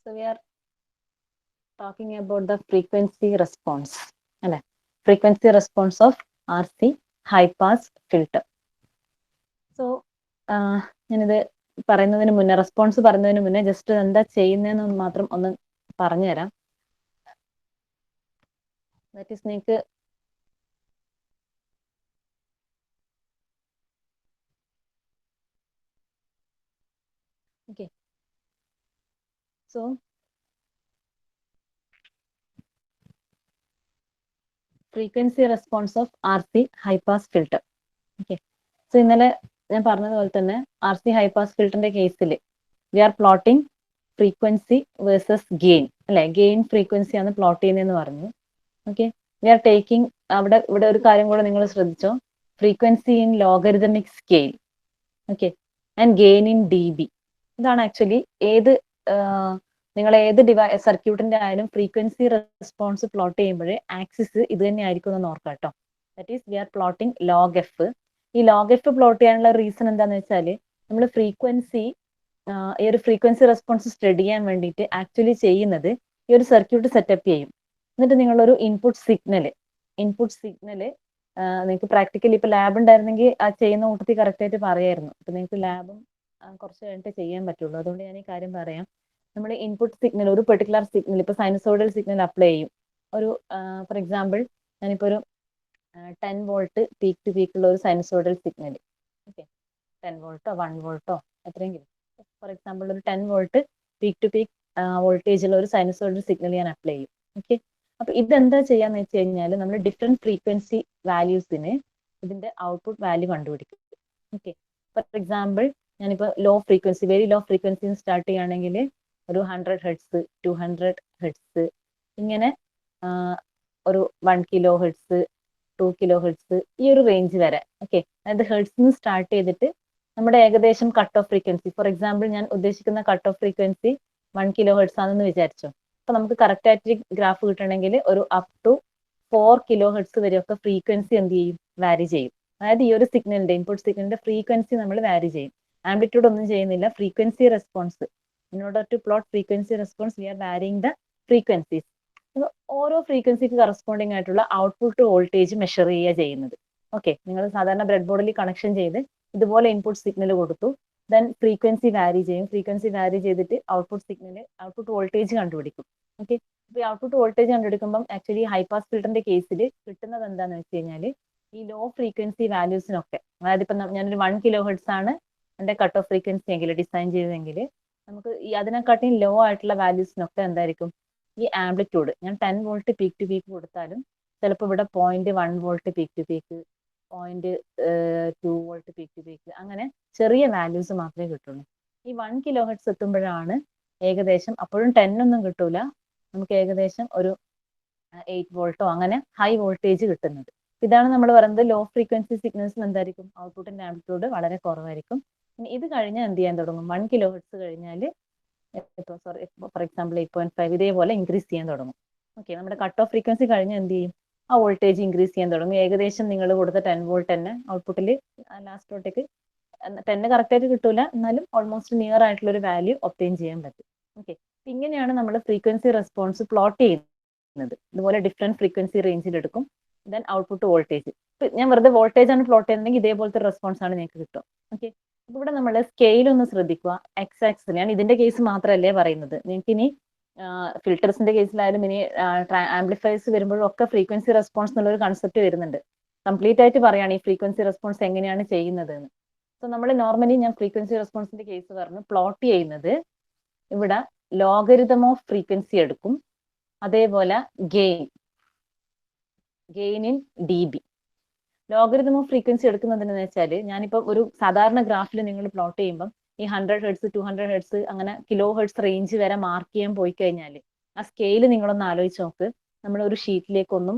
So we are talking about the frequency response. അല്ലെ, frequency response of RC high pass filter. So ഞാനിത് പറയുന്നതിന് മുന്നേ, response പറയുന്നതിന് മുന്നേ ജസ്റ്റ് എന്താ ചെയ്യുന്നതെന്ന് മാത്രം ഒന്ന് പറഞ്ഞുതരാം. ദാറ്റ് ഈസ് നിങ്ങൾക്ക് okay. So frequency response of RC high pass filter. Okay. So ഇന്നലെ ഞാൻ പറഞ്ഞതുപോലെ തന്നെ RC ഹൈ പാസ് ഫിൽറ്ററിന്റെ കേസിൽ we are plotting frequency versus gain, അല്ലെ, ഗെയിൻ ഫ്രീക്വൻസി ആണ് പ്ലോട്ട് ചെയ്യുന്നതെന്ന് പറഞ്ഞു. ഓക്കെ, വി ആർ ടേക്കിംഗ് ഇവിടെ ഒരു കാര്യം കൂടെ നിങ്ങൾ ശ്രദ്ധിച്ചോ, frequency in logarithmic scale, okay, and gain in DB. ഇതാണ് ആക്ച്വലി ഏത് നിങ്ങൾ ഏത് സർക്യൂട്ടിന്റെ ആയാലും ഫ്രീക്വൻസി റെസ്പോൺസ് പ്ലോട്ട് ചെയ്യുമ്പോഴേ ആക്സിസ് ഇത് തന്നെ ആയിരിക്കും എന്ന് ഓർക്കാം കേട്ടോ. That is we are plotting log F. ഈ ലോഗ് എഫ് പ്ലോട്ട് ചെയ്യാനുള്ള റീസൺ എന്താന്ന് വെച്ചാൽ നമ്മൾ ഫ്രീക്വൻസി ഈ ഒരു ഫ്രീക്വൻസി റെസ്പോൺസ് സ്റ്റഡി ചെയ്യാൻ വേണ്ടിയിട്ട് ആക്ച്വലി ചെയ്യുന്നത് ഈ ഒരു സർക്യൂട്ട് സെറ്റപ്പ് ചെയ്യും. എന്നിട്ട് നിങ്ങളൊരു ഇൻപുട്ട് സിഗ്നല് നിങ്ങൾക്ക് പ്രാക്ടിക്കലി ഇപ്പൊ ലാബ് ഉണ്ടായിരുന്നെങ്കിൽ ആ ചെയ്യുന്ന കൂട്ടത്തിൽ കറക്റ്റ് ആയിട്ട് പറയായിരുന്നു. ഇപ്പൊ നിങ്ങൾക്ക് ലാബും കുറച്ച് കഴിഞ്ഞിട്ട് ചെയ്യാൻ പറ്റുള്ളൂ. അതുകൊണ്ട് ഞാൻ ഈ കാര്യം പറയാം. നമ്മൾ ഇൻപുട്ട് സിഗ്നൽ, ഒരു പെർട്ടിക്കുലർ സിഗ്നൽ, ഇപ്പൊ സൈനസോയിഡൽ സിഗ്നൽ അപ്ലൈ ചെയ്യും. ഒരു ഫോർ എക്സാമ്പിൾ ഞാനിപ്പോ ഒരു 10 വോൾട്ട് പീക്ക് ടു പീക്ക് ഉള്ള ഒരു സൈനസോയിഡൽ സിഗ്നൽ, ഓക്കെ, 10 വോൾട്ടോ 1 വോൾട്ടോ എത്രയെങ്കിലും, ഫോർ എക്സാമ്പിൾ ഒരു 10 volt peak to peak voltage ഉള്ള ഒരു സൈനസോയിഡൽ സിഗ്നൽ ഞാൻ അപ്ലൈ ചെയ്യും. ഓക്കെ, അപ്പൊ ഇതെന്താ ചെയ്യാന്ന് വെച്ച് കഴിഞ്ഞാൽ നമ്മൾ ഡിഫറെന്റ് ഫ്രീക്വൻസി വാല്യൂസിന് ഇതിന്റെ ഔട്ട്പുട്ട് വാല്യൂ കണ്ടുപിടിക്കും. ഓക്കെ, ഫോർ എക്സാമ്പിൾ ഞാനിപ്പോ low frequency, very low frequency start ചെയ്യുകയാണെങ്കിൽ ഒരു 100 ഹെർട്സ്, 200 ഹെർട്സ്, ഇങ്ങനെ ഒരു 1 കിലോ ഹെർട്സ്, 2 കിലോ ഹെർട്സ്, ഈ ഒരു റേഞ്ച് വരെ. ഓക്കെ, അതായത് ഹെർട്സ് സ്റ്റാർട്ട് ചെയ്തിട്ട് നമ്മുടെ ഏകദേശം cut off frequency, for example ഞാൻ ഉദ്ദേശിക്കുന്ന cut off frequency 1 kilo hertz ആണെന്ന് വിചാരിച്ചോ. അപ്പൊ നമുക്ക് കറക്റ്റ് ആയിട്ട് ഗ്രാഫ് കിട്ടണമെങ്കിൽ ഒരു അപ് ടു 4 കിലോ ഹെർട്സ് വരെയൊക്കെ ഫ്രീക്വൻസി എന്ത് ചെയ്യും, വാരി ചെയ്യും. അതായത് ഈ ഒരു സിഗ്നലിന്റെ, ഇൻപുട്ട് സിഗ്നലിന്റെ ഫ്രീക്വൻസി നമ്മൾ വാരി ചെയ്യും. ആംപ്ലിറ്റ്യൂഡ് ഒന്നും ചെയ്യുന്നില്ല, frequency response. In order to plot frequency response we are varying the frequencies. ഓരോ ഫ്രീക്വൻസിക്ക് കറസ്പോണ്ടിങ് ആയിട്ടുള്ള ഔട്ട്പുട്ട് വോൾട്ടേജ് മെഷർ ചെയ്യുക ചെയ്യുന്നത്. ഓക്കെ, നിങ്ങൾ സാധാരണ ബ്രെഡ് ബോർഡിൽ കണക്ഷൻ ചെയ്ത് ഇതുപോലെ ഇൻപുട്ട് സിഗ്നൽ കൊടുത്തു, ദെൻ ഫ്രീക്വൻസി വാരി ചെയ്യും. ഫ്രീക്വൻസി വാരി ചെയ്തിട്ട് ഔട്ട്പുട്ട് വോൾട്ടേജ് കണ്ടുപിടിക്കും. ഓക്കെ, അപ്പൊ ഈ ഔട്ട്പുട്ട് വോൾട്ടേജ് കണ്ടുപിടിക്കുമ്പോൾ ആക്ച്വലി ഹൈ പാസ് ഫിൽറ്ററിന്റെ കേസിൽ കിട്ടുന്നത് എന്താണെന്ന് വെച്ച് കഴിഞ്ഞാൽ ഈ ലോ ഫ്രീക്വൻസി വാല്യൂസിനൊക്കെ, അതായത് ഇപ്പൊ ഞാനൊരു 1 കിലോ ഹെർട്സ് ആണ് എന്റെ കട്ട് ഓഫ് ഫ്രീക്വൻസി എങ്കിൽ ഡിസൈൻ ചെയ്തെങ്കിൽ നമുക്ക് ഈ അതിനെക്കാട്ടിയും ലോ ആയിട്ടുള്ള വാല്യൂസിനൊക്കെ എന്തായിരിക്കും ഈ ആംപ്ലിറ്റ്യൂഡ്. ഞാൻ 10 വോൾട്ട് പീക്ക് ടു പീക്ക് കൊടുത്താലും ചിലപ്പോൾ ഇവിടെ 0.1 volt peak to peak, 0.2 volt peak to peak, അങ്ങനെ ചെറിയ വാല്യൂസ് മാത്രമേ കിട്ടുള്ളൂ. ഈ 1 കിലോ ഹെർട്സ് എത്തുമ്പോഴാണ് ഏകദേശം, അപ്പോഴും 10 ഒന്നും കിട്ടൂല, നമുക്ക് ഏകദേശം ഒരു 8 വോൾട്ടോ അങ്ങനെ ഹൈ വോൾട്ടേജ് കിട്ടുന്നത്. ഇതാണ് നമ്മൾ പറയുന്നത് ലോ ഫ്രീക്വൻസി സിഗ്നൽസിന് എന്തായിരിക്കും, ഔട്ട്പുട്ടിന്റെ ആംപ്ലിറ്റ്യൂഡ് വളരെ കുറവായിരിക്കും. ഇത് കഴിഞ്ഞാൽ എന്ത് ചെയ്യാൻ തുടങ്ങും, 1 കിലോ ഹെർട്സ് കഴിഞ്ഞാൽ ഇപ്പോൾ ഫോർ എക്സാമ്പിൾ 8.5 ഇതേപോലെ ഇൻക്രീസ് ചെയ്യാൻ തുടങ്ങും. ഓക്കെ, നമ്മുടെ കട്ട് ഓഫ് ഫ്രീക്വൻസി കഴിഞ്ഞ് എന്ത് ചെയ്യും, ആ വോൾട്ടേജ് ഇൻക്രീസ് ചെയ്യാൻ തുടങ്ങും. ഏകദേശം നിങ്ങൾ കൊടുത്ത 10 വോൾട്ട് തന്നെ ഔട്ട്പുട്ടിൽ ലാസ്റ്റോട്ടേക്ക് 10 കറക്റ്റ് ആയിട്ട് കിട്ടൂല, എന്നാലും ഓൾമോസ്റ്റ് നിയർ ആയിട്ടുള്ള ഒരു വാല്യൂ ഒബ്റ്റെയിൻ ചെയ്യാൻ പറ്റും. ഓക്കെ, ഇങ്ങനെയാണ് നമ്മൾ ഫ്രീക്വൻസി റെസ്പോൺസ് പ്ലോട്ട് ചെയ്യുന്നത്. ഇതുപോലെ ഡിഫറെന്റ് ഫ്രീക്വൻസി റേഞ്ചിൽ എടുക്കും, ദെൻ ഔട്ട്പുട്ട് വോൾട്ടേജ്. ഞാൻ വെറുതെ വോൾട്ടേജ് ആണ് പ്ലോട്ട് ചെയ്യുന്നതെങ്കിൽ ഇതേപോലത്തെ റെസ്പോൺസ് ആണ് നിങ്ങൾക്ക് കിട്ടും. ഓക്കെ, ഇവിടെ നമ്മൾ സ്കെയിൽ ഒന്ന് ശ്രദ്ധിക്കുക. എക്സ് ആക്സിസ്, ഞാൻ ഇതിന്റെ കേസ് മാത്രമല്ലേ പറയുന്നത്, നിങ്ങൾക്ക് ഇനി ഫിൽറ്റേഴ്സിന്റെ കേസിലായാലും ഇനി ആംപ്ലിഫയേഴ്സ് വരുമ്പോഴും ഒക്കെ ഫ്രീക്വൻസി റെസ്പോൺസ് എന്നുള്ള ഒരു കൺസെപ്റ്റ് വരുന്നുണ്ട്. കംപ്ലീറ്റ് ആയിട്ട് പറയാണ് ഈ ഫ്രീക്വൻസി റെസ്പോൺസ് എങ്ങനെയാണ് ചെയ്യുന്നത് എന്ന്. സോ നമ്മൾ നോർമലി ഞാൻ ഫ്രീക്വൻസി റെസ്പോൺസിന്റെ കേസ് പറഞ്ഞു പ്ലോട്ട് ചെയ്യുന്നത്, ഇവിടെ ലോഗരിതം ഓഫ് ഫ്രീക്വൻസി എടുക്കും, അതേപോലെ gain in DB. Logarithm of frequency എടുക്കുന്നതെന്ന് വെച്ചാൽ ഞാനിപ്പോ ഒരു സാധാരണ ഗ്രാഫിൽ നിങ്ങൾ പ്ലോട്ട് ചെയ്യുമ്പോൾ ഈ 100 ഹെർട്സ് 200 ഹെർട്സ് അങ്ങനെ കിലോ ഹെർട്സ് റേഞ്ച് വരെ മാർക്ക് ചെയ്യാൻ പോയി കഴിഞ്ഞാൽ ആ സ്കെയിൽ നിങ്ങളൊന്ന് ആലോചിച്ച് നോക്ക്, നമ്മൾ ഒരു ഷീറ്റിലേക്കൊന്നും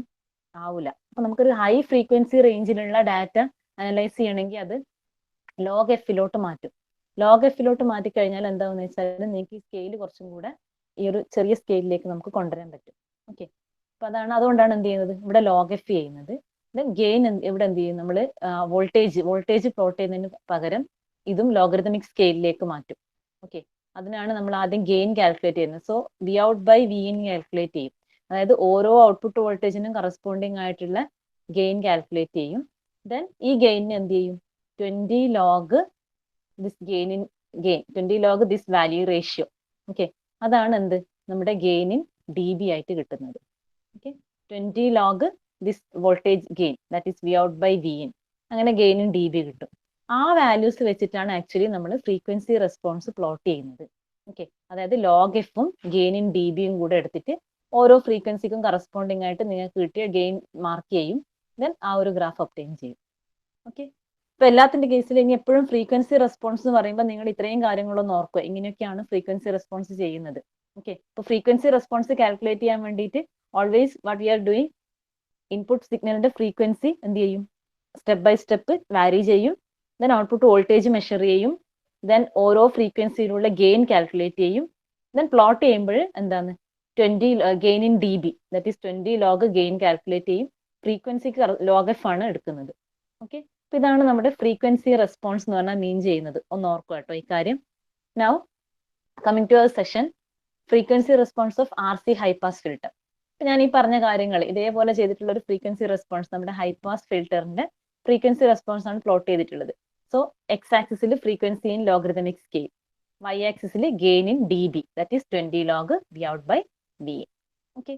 ആവില്ല. അപ്പൊ നമുക്കൊരു ഹൈ ഫ്രീക്വൻസി റേഞ്ചിലുള്ള ഡാറ്റ അനലൈസ് ചെയ്യണമെങ്കിൽ അത് ലോഗ് എഫിലോട്ട് മാറ്റും. ലോഗ് എഫിലോട്ട് മാറ്റി കഴിഞ്ഞാൽ എന്താണെന്ന് വെച്ചാൽ നിങ്ങൾക്ക് ഈ സ്കെയിൽ കുറച്ചും കൂടെ ഈ ഒരു ചെറിയ സ്കെയിലിലേക്ക് നമുക്ക് കൊണ്ടുവരാൻ പറ്റും. ഓക്കെ, അപ്പൊ അതുകൊണ്ടാണ് എന്ത് ചെയ്യുന്നത്, ഇവിടെ ലോഗ് എഫ് ചെയ്യുന്നത്. ഗെയിൻ ഇവിടെ എന്ത് ചെയ്യും, നമ്മൾ വോൾട്ടേജ് പ്ലോട്ട് ചെയ്യുന്നതിന് പകരം ഇതും ലോഗരിതമിക് സ്കെയിലിലേക്ക് മാറ്റും. ഓക്കെ, അതിനാണ് നമ്മൾ ആദ്യം ഗെയിൻ കാൽക്കുലേറ്റ് ചെയ്യുന്നത്. So V out by V in calculate ചെയ്യും. അതായത് ഓരോ ഔട്ട്പുട്ട് വോൾട്ടേജിനും കറസ്പോണ്ടിങ് ആയിട്ടുള്ള ഗെയിൻ കാൽക്കുലേറ്റ് ചെയ്യും. ദെൻ ഈ ഗെയിനിന് എന്ത് ചെയ്യും, 20 log this gain 20 log this value ratio. Okay, അതാണ് എന്ത് നമ്മുടെ ഗെയിൻ ഇൻ ഡി ബി ആയിട്ട് കിട്ടുന്നത്. Okay, 20 log this voltage gain that is V out by V in, അങ്ങനെ ഗെയിൻ ഇൻ ഡി ബി കിട്ടും. ആ വാല്യൂസ് വെച്ചിട്ടാണ് ആക്ച്വലി നമ്മൾ ഫ്രീക്വൻസി റെസ്പോൺസ് പ്ലോട്ട് ചെയ്യുന്നത്. ഓക്കെ, അതായത് ലോഗ് എഫും ഗെയിൻ ഇൻ ഡി ബിയും കൂടെ എടുത്തിട്ട് ഓരോ ഫ്രീക്വൻസിക്കും കറസ്പോണ്ടിങ് ആയിട്ട് നിങ്ങൾക്ക് കിട്ടിയ ഗെയിൻ മാർക്ക് ചെയ്യും. ദെൻ ആ ഒരു ഗ്രാഫ് ഒബ്റ്റെയിൻ ചെയ്യും. ഓക്കെ, ഇപ്പൊ എല്ലാത്തിന്റെ കേസിൽ ഇനി എപ്പോഴും ഫ്രീക്വൻസി റെസ്പോൺസ് എന്ന് പറയുമ്പോൾ നിങ്ങൾ ഇത്രയും കാര്യങ്ങളൊന്നും ഓർക്കുക, ഇങ്ങനെയൊക്കെയാണ് ഫ്രീക്വൻസി റെസ്പോൺസ് ചെയ്യുന്നത്. ഓക്കെ, ഇപ്പൊ ഫ്രീക്വൻസി റെസ്പോൺസ് കാൽക്കുലേറ്റ് ചെയ്യാൻ വേണ്ടിയിട്ട് always what we are doing, input സിഗ്നലിന്റെ ഫ്രീക്വൻസി എന്ത് ചെയ്യും, സ്റ്റെപ്പ് ബൈ സ്റ്റെപ്പ് വാരി ചെയ്യും. ദെൻ ഔട്ട്പുട്ട് വോൾട്ടേജ് മെഷർ ചെയ്യും. ദെൻ ഓരോ ഫ്രീക്വൻസിയിലുള്ള ഗെയിൻ കാൽക്കുലേറ്റ് ചെയ്യും. ദെൻ പ്ലോട്ട് ചെയ്യുമ്പോൾ എന്താണ് 20 gain in D B that is 20 log gain calculate ചെയ്യും. ഫ്രീക്വൻസിക്ക് ലോഗ് എഫ് ആണ് എടുക്കുന്നത്. ഓക്കെ, അപ്പൊ ഇതാണ് നമ്മുടെ ഫ്രീക്വൻസി റെസ്പോൺസ് എന്ന് പറഞ്ഞാൽ മീൻ ചെയ്യുന്നത്. ഒന്ന് ഓർക്കുക കേട്ടോ ഈ കാര്യം. Now coming to our session, frequency response of R C high pass filter. ഞാൻ ഈ പറഞ്ഞ കാര്യങ്ങൾ ഇതേപോലെ ചെയ്തിട്ടുള്ള ഒരു ഫ്രീക്വൻസി റെസ്പോൺസ് നമ്മുടെ ഹൈ പാസ് ഫിൽട്ടറിന്റെ ഫ്രീക്വൻസി റെസ്പോൺസ് ആണ് പ്ലോട്ട് ചെയ്തിട്ടുള്ളത്. സോ എക്സ് ആക്സിസിൽ frequency in logarithmic scale, Y ആക്സിസിൽ gain in D B that is 20 log V out by V. Okay,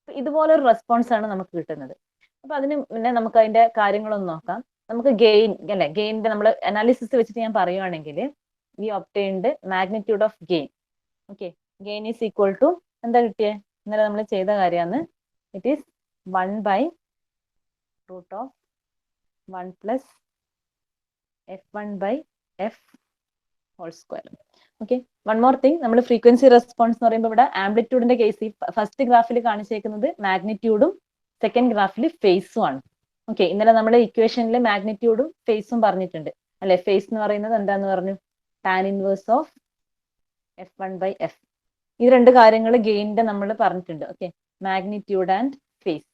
ഇതുപോലെ ഒരു റെസ്പോൺസ് ആണ് നമുക്ക് കിട്ടുന്നത്. അപ്പൊ അതിന് മുന്നേ നമുക്ക് അതിന്റെ കാര്യങ്ങളൊന്ന് നോക്കാം. നമുക്ക് ഗെയിൻ അല്ലെ, ഗെയിനിന്റെ നമ്മൾ അനാലിസിസ് വെച്ചിട്ട് ഞാൻ പറയുവാണെങ്കിൽ we obtained magnitude of gain. Okay, gain is equal to എന്താ കിട്ടിയേ, ഇന്നലെ നമ്മൾ ചെയ്ത കാര്യമാണ്. It is 1 by root of 1 plus f1 by F whole square. Okay, one more thing, നമ്മൾ ഫ്രീക്വൻസി റെസ്പോൺസ് എന്ന് പറയുമ്പോൾ ഇവിടെ ആംപ്ലിറ്റ്യൂഡിന്റെ കേസ് ഫസ്റ്റ് ഗ്രാഫിൽ കാണിച്ചേക്കുന്നത് മാഗ്നിറ്റ്യൂഡും സെക്കൻഡ് ഗ്രാഫിൽ ഫേസും ആണ്. ഓക്കെ, ഇന്നലെ നമ്മൾ ഇക്വേഷനിൽ മാഗ്നിറ്റ്യൂഡും ഫേസും പറഞ്ഞിട്ടുണ്ട് അല്ലെ. ഫേസ് എന്ന് പറയുന്നത് എന്താന്ന് പറഞ്ഞു, tan inverse of f1 by F. ഈ രണ്ട് കാര്യങ്ങൾ ഗെയിനിന്റെ നമ്മൾ പറഞ്ഞിട്ടുണ്ട്. Okay, magnitude and phase.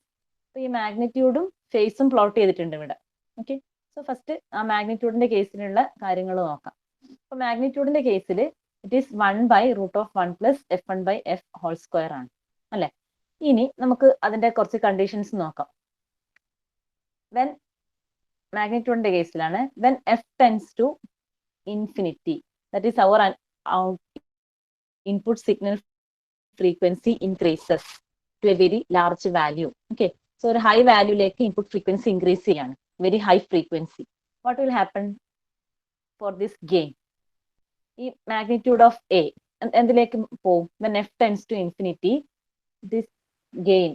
അപ്പൊ ഈ മാഗ്നിറ്റ്യൂഡും ഫേസും പ്ലോട്ട് ചെയ്തിട്ടുണ്ട് ഇവിടെ. ഓക്കെ, സോ ഫസ്റ്റ് ആ മാഗ്നിറ്റ്യൂഡിന്റെ കേസിലുള്ള കാര്യങ്ങൾ നോക്കാം. അപ്പൊ മാഗ്നിറ്റ്യൂഡിന്റെ കേസിൽ it is 1 by root of 1 plus f1 by F whole square ആണ് അല്ലെ. ഇനി നമുക്ക് അതിന്റെ കുറച്ച് കണ്ടീഷൻസ് നോക്കാം. വെൻ മാഗ്നിറ്റ്യൂഡിന്റെ കേസിലാണ്, when F tends to infinity that is our input signal frequency increases to a very large value. Okay, so ഒരു ഹൈ വാല്യൂലേക്ക് ഇൻപുട്ട് ഫ്രീക്വൻസി ഇൻക്രീസ് ചെയ്യാണ്, very high frequency. What will happen for this gain, ഈ magnitude of A എന്തിലേക്ക് പോവും, when F tends to infinity this gain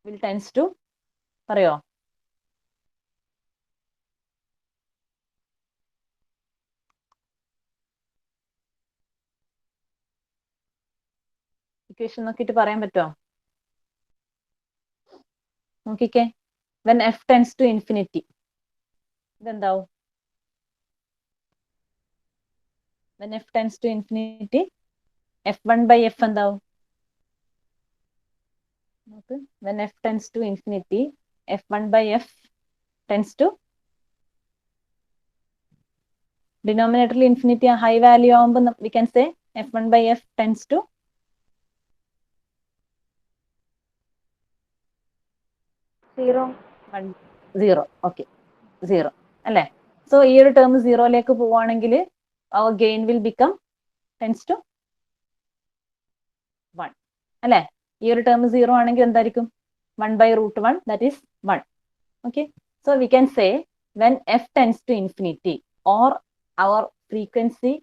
will tends to, പറയോ, equation നോക്കിയിട്ട് പറയാൻ പറ്റുമോ, നോക്കിക്കേ. When F tends to infinity ഇതെന്താവും, when F tends to infinity f1 by F എന്താവും നോക്ക്. When F tends to infinity f1 by F tends to ഡിനോമിനേറ്ററിൽ infinity high value ആവുമ്പോൾ we can say f1 by F tends to 0. Okay, 0 അല്ലെ. So ഈ ഒരു term 0യിലേക്ക് പോവുകയാണെങ്കിൽ our gain will become tends to 1 അല്ലെ. ഈ ഒരു ടേം 0 ആണെങ്കിൽ എന്തായിരിക്കും, 1 by root 1 that is 1. Okay, so we can say when F tends to infinity or our frequency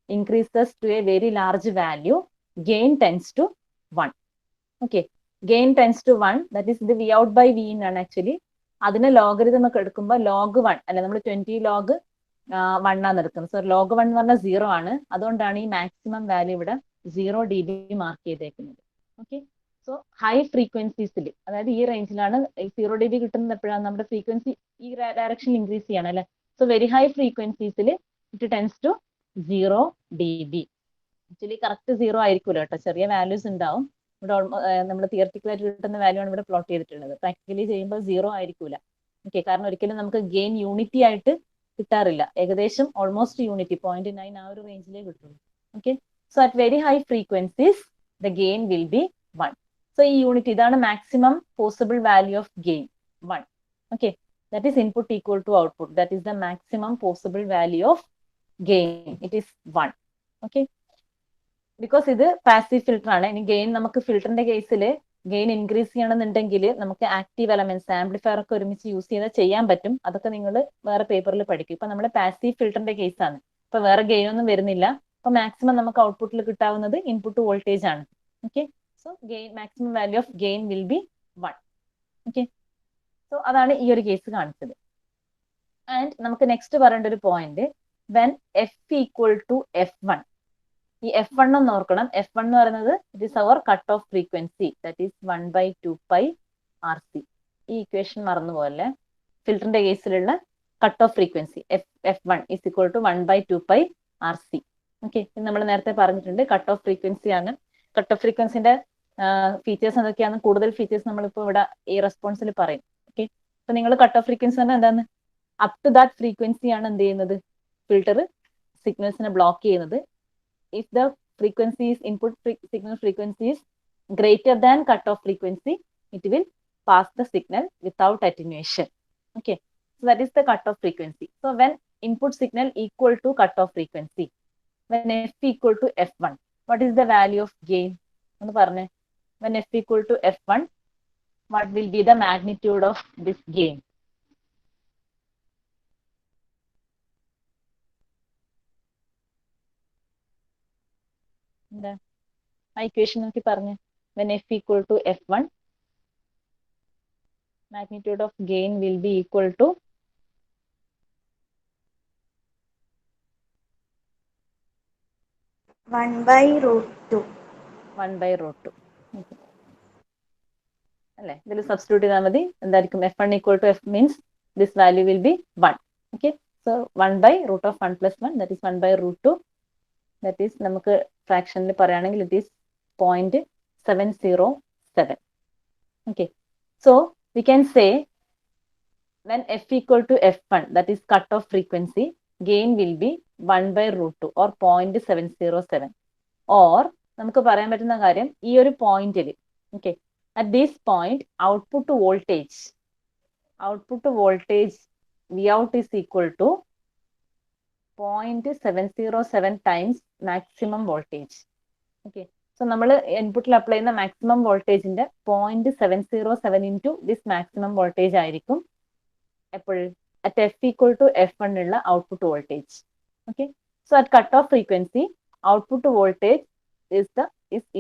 increases to a very large value, gain tends to 1. Okay, gain tends to 1 that is the v out by v in ആണ് actually. അതിനെ logarithm ഒക്കെ എടുക്കുമ്പോൾ log 1 അല്ലെ, നമ്മൾ 20 log 1 ആണ് എടുക്കുന്നത്. So log 1 എന്ന് പറഞ്ഞാൽ 0 ആണ്. അതുകൊണ്ടാണ് ഈ മാക്സിമം വാല്യൂ ഇവിടെ 0 dB മാർക്ക് ചെയ്തേക്കുന്നത്. ഓക്കെ, സോ ഹൈ ഫ്രീക്വൻസീസിൽ, അതായത് ഈ റേഞ്ചിലാണ് 0 dB കിട്ടുന്നത്. എപ്പോഴാണ് നമ്മുടെ ഫ്രീക്വൻസി ഈ ഡയറക്ഷനിൽ ഇൻക്രീസ് ചെയ്യണം അല്ലെ. സോ വെരി ഹൈ ഫ്രീക്വൻസീസിൽ it tends to 0 dB. Actually correct 0 ആയിരിക്കുമല്ലോ കേട്ടോ, ചെറിയ വാല്യൂസ് ഉണ്ടാവും. ഇവിടെ നമ്മൾ തിയററ്റിക്കലായിട്ട് കിട്ടുന്ന വാല്യൂ ആണ് ഇവിടെ പ്ലോട്ട് ചെയ്തിട്ടുള്ളത്. പ്രാക്ടിക്കലി ചെയ്യുമ്പോൾ 0 ആയിരിക്കൂല. ഓക്കെ, കാരണം ഒരിക്കലും നമുക്ക് ഗെയിൻ യൂണിറ്റി ആയിട്ട് കിട്ടാറില്ല. ഏകദേശം ഓൾമോസ്റ്റ് യൂണിറ്റി 0.9 ആ ഒരു റേഞ്ചിലേ കിട്ടുള്ളൂ. Okay, so at very high frequencies the gain will be 1. So ഈ യൂണിറ്റ് ഇതാണ് maximum possible value of gain 1. Okay, that is input equal to output, that is the maximum possible value of gain, it is 1. okay, because ഇത് passive filter ആണ്. ഇനി gain നമുക്ക് ഫിൽട്ടറിന്റെ കേസിൽ gain increase ചെയ്യണമെന്നുണ്ടെങ്കിൽ നമുക്ക് active elements amplifier ഒക്കെ ഒരുമിച്ച് use ചെയ്താൽ ചെയ്യാൻ പറ്റും. അതൊക്കെ നിങ്ങൾ വേറെ പേപ്പറിൽ പഠിക്കും. ഇപ്പൊ നമ്മുടെ പാസീവ് ഫിൽട്ടറിന്റെ കേസാണ്. ഇപ്പൊ വേറെ ഗെയിൻ ഒന്നും വരുന്നില്ല. അപ്പൊ മാക്സിമം നമുക്ക് ഔട്ട്പുട്ടിൽ കിട്ടാവുന്നത് ഇൻപുട്ട് വോൾട്ടേജ് ആണ്. Okay, so gain maximum value of gain will be 1. Okay, so അതാണ് ഈ ഒരു കേസ് കാണിച്ചത്. ആൻഡ് നമുക്ക് നെക്സ്റ്റ് പറയേണ്ട ഒരു point, when F equal to F1. ഈ F1 ഒന്ന് ഓർക്കണം. F1 എന്ന് പറയുന്നത് it is our cut off frequency, that is 1/2π RC. ഈ ഇക്വേഷൻ മറന്നുപോലെ ഫിൽറ്ററിന്റെ കേസിലുള്ള cut off frequency F1 is equal to 1/2π RC. Okay, ഇത് നമ്മൾ നേരത്തെ പറഞ്ഞിട്ടുണ്ട്. കട്ട് ഓഫ് ഫ്രീക്വൻസി ആണ്. കട്ട് ഓഫ് ഫ്രീക്വൻസിന്റെ ഫീച്ചേഴ്സ് എന്തൊക്കെയാണ്, കൂടുതൽ ഫീച്ചേഴ്സ് നമ്മളിപ്പോൾ ഇവിടെ ഈ റെസ്പോൺസിൽ പറയും. ഓക്കെ, അപ്പൊ നിങ്ങൾ കട്ട് ഓഫ് ഫ്രീക്വൻസി തന്നെ എന്താണ്, അപ് ടു ദാറ്റ് ഫ്രീക്വൻസി ആണ് എന്ത് ചെയ്യുന്നത്, ഫിൽട്ടർ സിഗ്നൽസിനെ ബ്ലോക്ക് ചെയ്യുന്നത്. if the frequency is input signal frequency is greater than cutoff frequency, it will pass the signal without attenuation. Okay, so that is the cutoff frequency. So when input signal equal to cutoff frequency, when f equal to F1, what is the value of gain? When f equal to F1, what will be the magnitude of this gain? ആ equation നോക്കി പറഞ്ഞ്, when f equal to F1, magnitude of gain will be equal to 1/√2. 1/√2 അല്ലെ? ഇതിൽ substitute ചെയ്താൽ മതി. എന്തായിരിക്കും? F1 equal to F means this value will be 1. Okay, so 1/√1 plus 1, that is 1/√2. that is നമുക്ക് ഫ്രാക്ഷനിൽ പറയുകയാണെങ്കിൽ it is 0.707. okay, so we can say when f equal to F1, that is cutoff frequency, gain will be 1/√2 or 0.707. or നമുക്ക് പറയാൻ പറ്റുന്ന കാര്യം, ഈ ഒരു പോയിന്റിൽ okay, at this point output voltage Vout is equal to 0.707 times maximum voltage. okay, so നമ്മൾ ഇൻപുട്ടിൽ apply ചെയ്യുന്ന മാക്സിമം വോൾട്ടേജിന്റെ 0.707 into this maximum voltage ആയിരിക്കും എപ്പോഴും at f equal to F1 ഉള്ള output voltage. okay, so at cutoff frequency output voltage is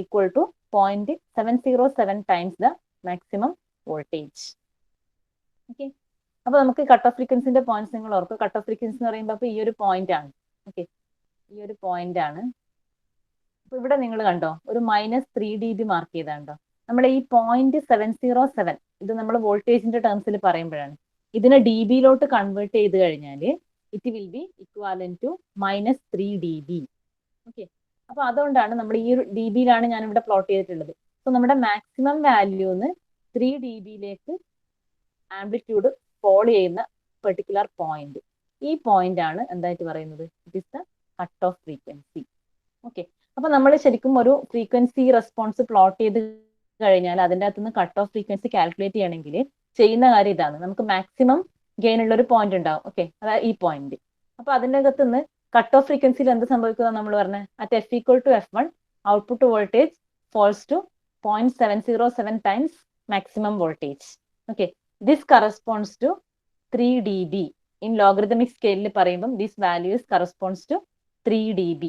equal to 0.707 times the maximum voltage. okay, അപ്പൊ നമുക്ക് cut off ഫ്രീക്വൻസിന്റെ points നിങ്ങൾ ഓർക്കും. Cut off frequency എന്ന് പറയുമ്പോൾ അപ്പൊ ഈ ഒരു പോയിന്റ് ആണ്. ഓക്കെ, ഈ ഒരു പോയിന്റ് ആണ്. അപ്പൊ ഇവിടെ നിങ്ങൾ കണ്ടോ ഒരു -3 dB മാർക്ക് ചെയ്താണ്ടോ. നമ്മൾ ഈ 0.707 ഇത് നമ്മൾ വോൾട്ടേജിന്റെ ടേംസിൽ പറയുമ്പോഴാണ്. ഇതിനെ dBയിലോട്ട് കൺവേർട്ട് ചെയ്ത് കഴിഞ്ഞാൽ it will be equivalent to -3 dB. Okay, അപ്പൊ അതുകൊണ്ടാണ് നമ്മൾ ഈ ഒരു dBയിലാണ് ഞാൻ ഇവിടെ പ്ലോട്ട് ചെയ്തിട്ടുള്ളത്. സോ നമ്മുടെ മാക്സിമം വാല്യൂന്ന് 3 dBയിലേക്ക് ആംപ്ലിറ്റ്യൂഡ് ഫോളോ ചെയ്യുന്ന പെർട്ടിക്കുലർ പോയിന്റ്, ഈ പോയിന്റ് ആണ് എന്തായിട്ട് പറയുന്നത്, it is the cut off frequency. Okay, അപ്പൊ നമ്മൾ ശരിക്കും ഒരു ഫ്രീക്വൻസി റെസ്പോൺസ് പ്ലോട്ട് ചെയ്ത് കഴിഞ്ഞാൽ അതിൻ്റെ അകത്തുനിന്ന് കട്ട് ഓഫ് ഫ്രീക്വൻസി കാൽക്കുലേറ്റ് ചെയ്യണമെങ്കിൽ ചെയ്യുന്ന കാര്യം ഇതാണ്. നമുക്ക് മാക്സിമം ഗെയിൻ ഉള്ള ഒരു പോയിന്റ് ഉണ്ടാവും. ഓക്കെ, അതായത് ഈ പോയിന്റ്. അപ്പൊ അതിൻ്റെ അകത്തുനിന്ന് കട്ട് ഓഫ് ഫ്രീക്വൻസിയിൽ എന്ത് സംഭവിക്കുക നമ്മൾ പറഞ്ഞത്, at f equal to F1 output voltage falls to 0.707 times maximum voltage. Okay, this corresponds to 3 dB. in logarithmic scale പറയുമ്പോൾ this values corresponds to 3 dB.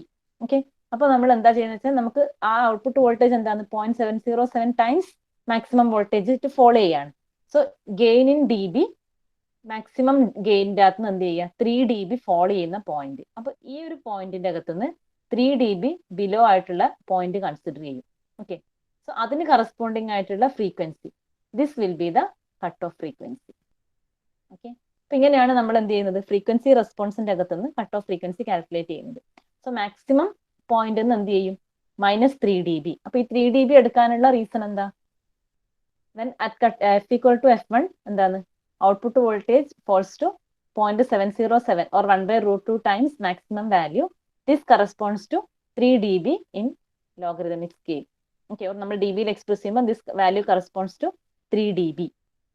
okay, അപ്പോൾ നമ്മൾ എന്താ ചെയ്യുന്നത് വെച്ചാൽ നമുക്ക് ആ ഔട്ട്പുട്ട് വോൾട്ടേജ് എന്താണ് 0.707 ടൈംസ് മാക്സിമം വോൾട്ടേജ് ഇട്ട് ഫോളോ ചെയ്യാണ്. So gain in dB, maximum ഗെയിനിന്റെ അകത്ത് നിന്ന് എന്ത് ചെയ്യുക 3 dB ഫോളോ ചെയ്യുന്ന പോയിന്റ്. അപ്പൊ ഈ ഒരു പോയിന്റിന്റെ അകത്തുനിന്ന് 3 dB ബിലോ ആയിട്ടുള്ള പോയിന്റ് കൺസിഡർ ചെയ്യും. ഓക്കെ, സോ അതിന് കറസ്പോണ്ടിങ് ആയിട്ടുള്ള frequency, this will be the cut off frequency. Okay, അപ്പൊ ഇങ്ങനെയാണ് നമ്മൾ എന്ത് ചെയ്യുന്നത്, ഫ്രീക്വൻസി റെസ്പോൺസിന്റെ അകത്തുനിന്ന് കട്ട് ഓഫ് ഫ്രീക്വൻസി കാൽക്കുലേറ്റ് ചെയ്യുന്നത്. സോ മാക്സിമം പോയിന്റ് എന്ത് ചെയ്യും -3 dB. അപ്പൊ ഈ 3 dB എടുക്കാനുള്ള റീസൺ എന്താ, when at f equal to F1 എന്താണ് output voltage falls to 0.707 or 1/√2 times maximum value. This corresponds to 3 dB in logarithmic scale. Okay, or നമ്മൾ dB യിൽ എക്സ്പ്രസ് ചെയ്യുമ്പോൾ this value corresponds to 3 dB.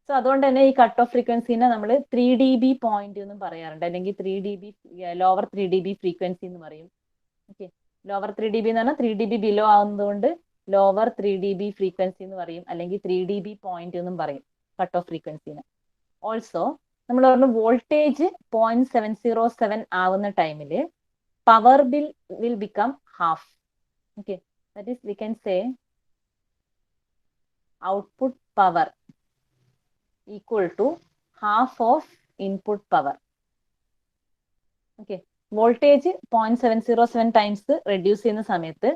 So അതുകൊണ്ട് തന്നെ ഈ cut off ഫ്രീക്വൻസിനെ നമ്മൾ 3 dB point എന്നും പറയാറുണ്ട്, അല്ലെങ്കിൽ 3 dB ലോവർ 3 dB ഫ്രീക്വൻസി എന്ന് പറയും. ഓക്കെ, ലോവർ 3 dB എന്ന് പറഞ്ഞാൽ 3 dB ബിലോ ആവുന്നതുകൊണ്ട് ലോവർ 3 dB ഫ്രീക്വൻസി എന്ന് പറയും, അല്ലെങ്കിൽ 3 dB പോയിന്റ് എന്നും പറയും കട്ട് ഓഫ് ഫ്രീക്വൻസിനെ. ഓൾസോ നമ്മൾ പറഞ്ഞു വോൾട്ടേജ് 0.707 ആവുന്ന ടൈമിൽ power will become half. Okay, that is V can say output power equal to half of input power. Okay, voltage 0.707 times reduce ചെയ്യുന്ന സമയത്ത്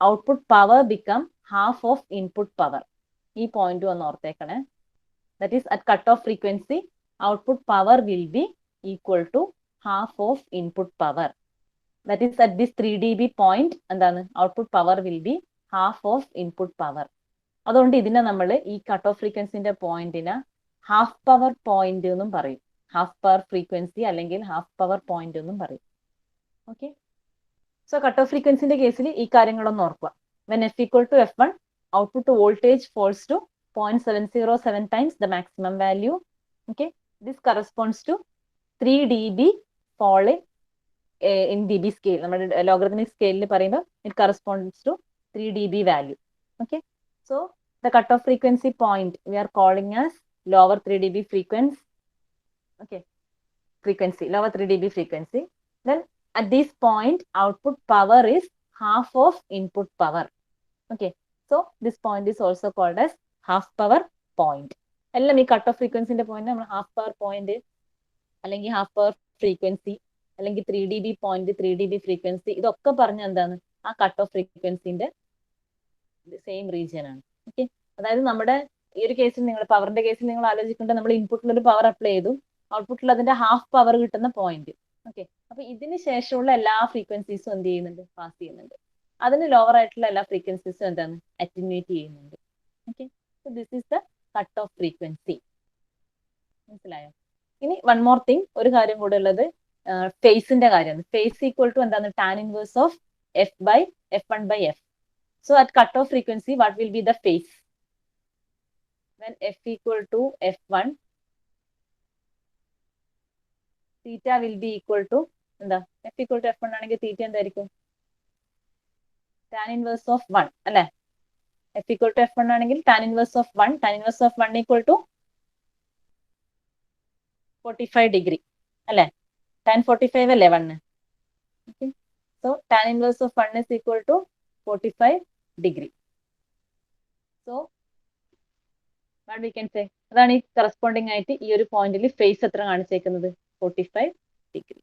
output power become half of input power. ഈ point ഒന്ന് ഓർത്തേക്കണേ. That is at cutoff frequency output power will be equal to half of input power. That is at this 3 dB point എന്താണ് output power will be half of input power. അതുകൊണ്ട് ഇതിനെ നമ്മൾ ഈ cut off ഫ്രീക്വൻസിന്റെ പോയിന്റിനെ half power point എന്നും പറയും, half power frequency അല്ലെങ്കിൽ half power point എന്നും പറയും. ഓക്കെ, സോ കട്ട് ഓഫ് ഫ്രീക്വൻസിന്റെ കേസിൽ ഈ കാര്യങ്ങളൊന്നും ഓർക്കുക. When f equal to f1 output voltage falls to 0.707 times the maximum value. Okay, this corresponds to 3 dB fall in dB scale. നമ്മുടെ logarithmic സ്കെയിലിൽ പറയുമ്പോൾ it corresponds to 3 dB value. Okay, so the cutoff frequency point we are calling as lower 3 dB frequency. Okay, lower 3 dB frequency. Then at this point output power is half of input power. Okay, so this point is also called as half power point. എല്ലാം ഈ cut off ഫ്രീക്വൻസിന്റെ point നമ്മൾ half power point അല്ലെങ്കിൽ half power frequency അല്ലെങ്കിൽ 3 dB point 3 dB frequency ഇതൊക്കെ പറഞ്ഞ എന്താണ് ആ cut off ഫ്രീക്വൻസിന്റെ same region ആണ്. ഓക്കെ, അതായത് നമ്മുടെ ഈ ഒരു കേസിൽ നിങ്ങൾ പവറിന്റെ കേസിൽ നിങ്ങൾ ആലോചിക്കേണ്ട നമ്മൾ ഇൻപുട്ടിൽ ഒരു പവർ അപ്ലൈ ചെയ്തു, ഔട്ട്പുട്ടിൽ അതിന്റെ ഹാഫ് പവർ കിട്ടുന്ന പോയിന്റ്. ഓക്കെ, അപ്പൊ ഇതിന് ശേഷമുള്ള എല്ലാ ഫ്രീക്വൻസീസും എന്ത് ചെയ്യുന്നുണ്ട്, പാസ് ചെയ്യുന്നുണ്ട്. അതിന് ലോവർ ആയിട്ടുള്ള എല്ലാ ഫ്രീക്വൻസീസും എന്താണ് അറ്റന്യൂറ്റ് ചെയ്യുന്നുണ്ട്. Okay, so this is the cut off frequency. മനസ്സിലായോ? ഇനി വൺ മോർ തിങ്, ഒരു കാര്യം കൂടെ ഉള്ളത് ഫേസിന്റെ കാര്യമാണ്. ഫേസ് ഈക്വൽ ടു എന്താണ് tan inverse of f/f1/f. So at cutoff frequency, what will be the phase? When f equal to f1, theta will be equal to എന്താ f equal to f1 ആണെങ്കിൽ theta എന്തായിരിക്കും? tan inverse of 1 അല്ലേ? f equal to f1 ആണെങ്കിൽ tan inverse of 1, tan inverse of 1 equal to 45 degree അല്ലേ? tan 45 അല്ലേ 1? Okay, so tan inverse of 1 is equal to 45 degree. So what we can say, അതാണ് ഈ corresponding ആയിട്ട് ഈ ഒരു പോയിന്റിൽ ഫേസ് എത്ര കാണിച്ചേക്കുന്നത് 45 degree.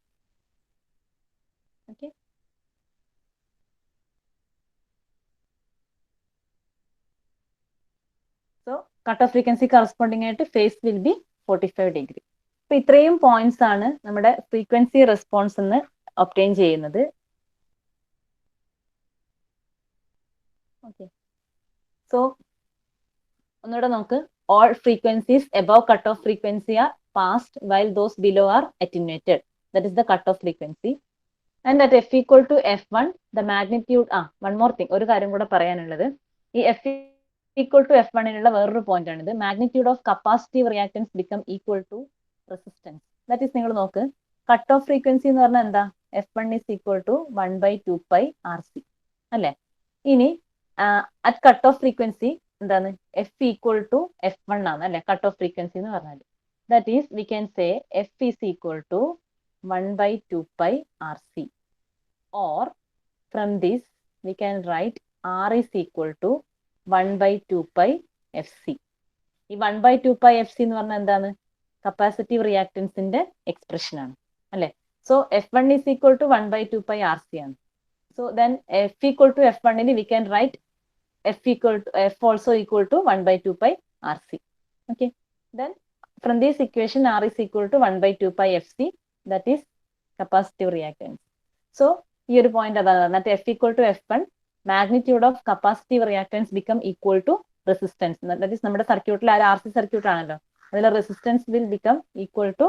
Okay, saw cut off frequency corresponding ആയിട്ട് ഫേസ് വിൽ ബി 45 ഡിഗ്രി. അപ്പൊ ഇത്രയും പോയിന്റ്സ് ആണ് നമ്മുടെ ഫ്രീക്വൻസി റെസ്പോൺസ് എന്ന് ഒബ്റ്റെയിൻ ചെയ്യുന്നത്. ഓക്കെ, സോ ഒന്നുകൂടെ നമുക്ക് all frequencies above cutoff frequency are passed while those below are attenuated. That is the cutoff frequency. And at f equal to f1, the magnitude, one more thing, ഒരു കാര്യം കൂടെ പറയാനുള്ളത്, ഈ f equal to f1 നുള്ള വേറൊരു point ആണിത്. magnitude of capacitive reactance become equal to resistance. That is, നിങ്ങൾ നോക്ക്, കട്ട് ഓഫ് ഫ്രീക്വൻസി എന്ന് പറഞ്ഞാൽ എന്താ, f1 is equal to 1/2 pi RC അല്ലേ? ഇനി at കട്ട് ഓഫ് ഫ്രീക്വൻസി എന്താണ് f equal to f1 ആണ് അല്ലെ കട്ട് ഓഫ് ഫ്രീക്വൻസി എന്ന് പറഞ്ഞാൽ. That is V can say f is equal to 1/2 pi RC, or from this we can write R is equal to 1/2 pi FC. ഈ 1/2 pi FC എന്ന് പറഞ്ഞാൽ എന്താണ്, capacitive റിയാക്ടൻസിന്റെ expression ആണ് അല്ലെ? So f1 is equal to 1/2 pi RC ആണ്. So then f equal to f1 ന് we can write f also equal to 1/2 pi RC. Okay, then from this equation R is equal to 1/2 pi FC, that is capacitive reactance. So ഈ ഒരു point അതാണ്, f equal to f1, magnitude of capacitive reactance become equal to resistance. That is നമ്മുടെ സർക്യൂട്ടിൽ ആ RC circuit ആണല്ലോ, അതിൽ resistance will become equal to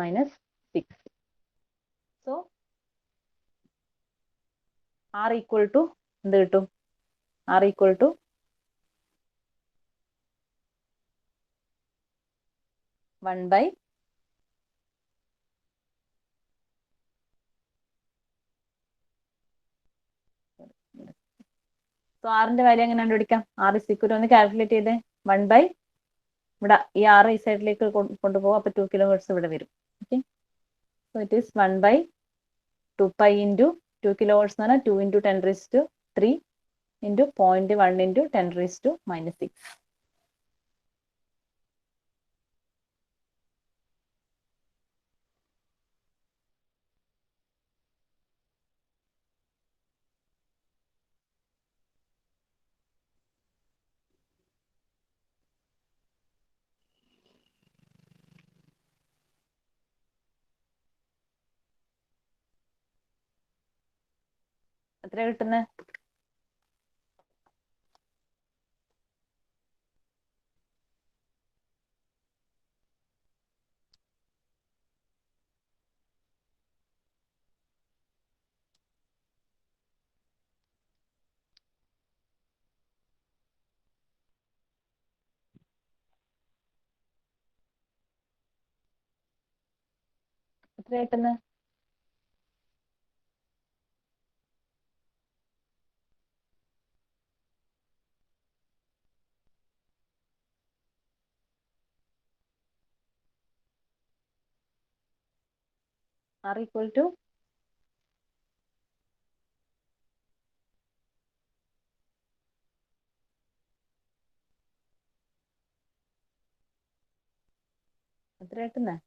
minus 6. So R equal to എന്ത് കിട്ടും? R equal to 1 by so ആറിന്റെ value എങ്ങനെ കണ്ടുപിടിക്കാം? R is equal to ഒന്ന് കാൽക്കുലേറ്റ് ചെയ്തേ. 1 by ഇവിടെ ഈ R ഈ സൈഡിലേക്ക് കൊണ്ടുപോകും. അപ്പൊ 2 kHz ഇവിടെ വരും. Okay, so it is 1 by 2 pi into 2 kHz എന്ന് പറഞ്ഞാൽ 2 into 10 raised to 3 into 0.1 into 10 raised to minus 6. എത്ര കിട്ടുന്നത്? എത്ര കിട്ടുന്നത്? R equal to എത്ര കിട്ടുന്നത്?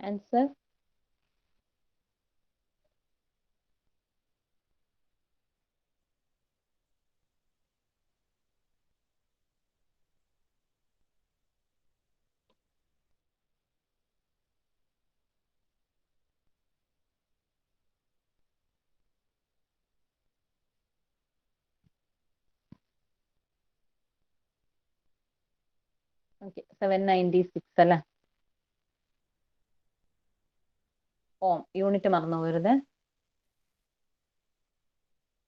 ആൻസർ ഓക്കെ 796 അല്ലേ? ഓം യൂണിറ്റ് മറന്നു പോകരുത്.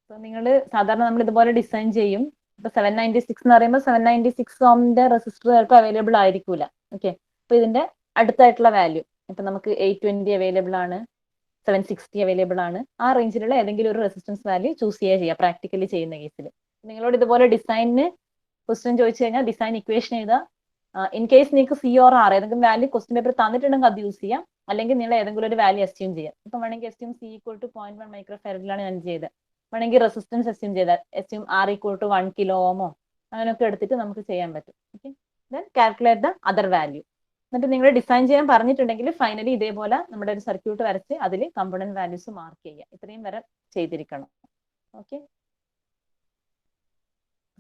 സോ നിങ്ങൾ സാധാരണ നമ്മൾ ഇതുപോലെ ഡിസൈൻ ചെയ്യും. ഇപ്പൊ 796 എന്ന് പറയുമ്പോൾ 796 ഓമിന്റെ റെസിസ്റ്റർ ചിലപ്പോൾ അവൈലബിൾ ആയിരിക്കൂല. ഓക്കെ, അപ്പൊ ഇതിന്റെ അടുത്തായിട്ടുള്ള വാല്യൂ ഇപ്പൊ നമുക്ക് 820 അവൈലബിൾ ആണ്, 760 അവൈലബിൾ ആണ്. ആ റേഞ്ചിലുള്ള ഏതെങ്കിലും ഒരു റെസിസ്റ്റൻസ് വാല്യൂ ചൂസ് ചെയ്യുക പ്രാക്ടിക്കലി ചെയ്യുന്ന കേസിൽ. നിങ്ങളോട് ഇതുപോലെ ഡിസൈനിന് ക്വസ്റ്റ്യൻ ചോദിച്ചു കഴിഞ്ഞാൽ ഡിസൈൻ ഇക്വേഷൻ എഴുതുക. ഇൻ കേസ് നിങ്ങൾക്ക് സി ഓർ ആർ ഏതെങ്കിലും വാല്യൂ ക്വസ്റ്റ്യൻ പേപ്പർ തന്നിട്ടുണ്ടെങ്കിൽ അത് യൂസ് ചെയ്യാം. അല്ലെങ്കിൽ നിങ്ങൾ ഏതെങ്കിലും ഒരു വാല്യൂ അസ്യൂം ചെയ്യാം. ഇപ്പൊ വേണമെങ്കിൽ assume C equal to 0.1 micro ഫാരഡിലാണ് ഞാൻ ചെയ്തത്. വേണമെങ്കിൽ റെസിസ്റ്റൻസ് അസ്യൂം ചെയ്താൽ assume R equal to 1 kilo ഓമോ അങ്ങനെയൊക്കെ എടുത്തിട്ട് നമുക്ക് ചെയ്യാൻ പറ്റും. Okay, then calculate the other value. എന്നിട്ട് നിങ്ങൾ ഡിസൈൻ ചെയ്യാൻ പറഞ്ഞിട്ടുണ്ടെങ്കിൽ ഫൈനലി ഇതേപോലെ നമ്മുടെ ഒരു സർക്യൂട്ട് വരച്ച് അതിൽ കമ്പോണന്റ് വാല്യൂസ് മാർക്ക് ചെയ്യുക. ഇത്രയും വരെ ചെയ്തിരിക്കണം. ഓക്കെ,